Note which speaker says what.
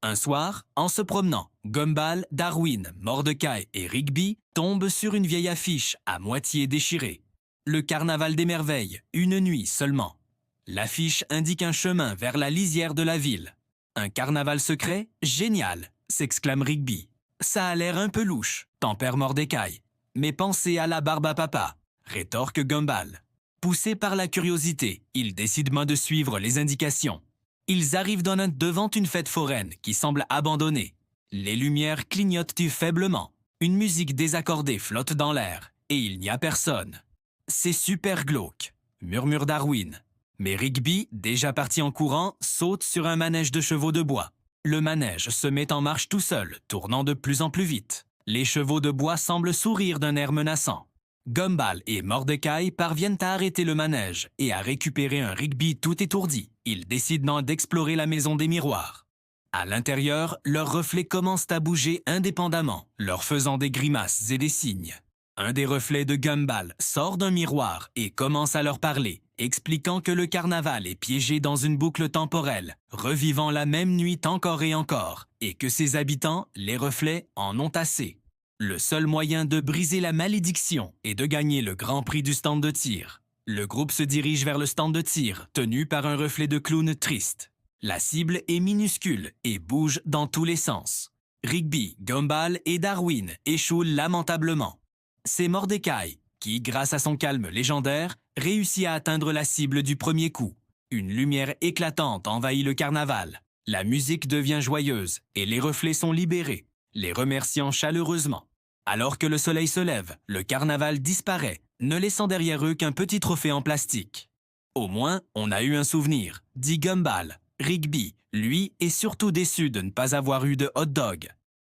Speaker 1: Un soir, en se promenant, Gumball, Darwin, Mordecai et Rigby tombent sur une vieille affiche à moitié déchirée. Le carnaval des merveilles, une nuit seulement. L'affiche indique un chemin vers la lisière de la ville. Un carnaval secret? Génial! S'exclame Rigby. Ça a l'air un peu louche, tempère Mordecai. Mais pensez à la barbe à papa, rétorque Gumball. Poussés par la curiosité, ils décident de suivre les indications. Ils arrivent devant une fête foraine qui semble abandonnée. Les lumières clignotent faiblement. Une musique désaccordée flotte dans l'air, et il n'y a personne. C'est super glauque, murmure Darwin. Mais Rigby, déjà parti en courant, saute sur un manège de chevaux de bois. Le manège se met en marche tout seul, tournant de plus en plus vite. Les chevaux de bois semblent sourire d'un air menaçant. Gumball et Mordecai parviennent à arrêter le manège et à récupérer un Rigby tout étourdi. Ils décident d'explorer la maison des miroirs. À l'intérieur, leurs reflets commencent à bouger indépendamment, leur faisant des grimaces et des signes. Un des reflets de Gumball sort d'un miroir et commence à leur parler, expliquant que le carnaval est piégé dans une boucle temporelle, revivant la même nuit encore et encore, et que ses habitants, les reflets, en ont assez. Le seul moyen de briser la malédiction est de gagner le grand prix du stand de tir. Le groupe se dirige vers le stand de tir, tenu par un reflet de clown triste. La cible est minuscule et bouge dans tous les sens. Rigby, Gumball et Darwin échouent lamentablement. C'est Mordecai qui, grâce à son calme légendaire, réussit à atteindre la cible du premier coup. Une lumière éclatante envahit le carnaval. La musique devient joyeuse et les reflets sont libérés, les remerciant chaleureusement. Alors que le soleil se lève, le carnaval disparaît, ne laissant derrière eux qu'un petit trophée en plastique. Au moins, on a eu un souvenir, dit Gumball. Rigby, lui, est surtout déçu de ne pas avoir eu de hot dog.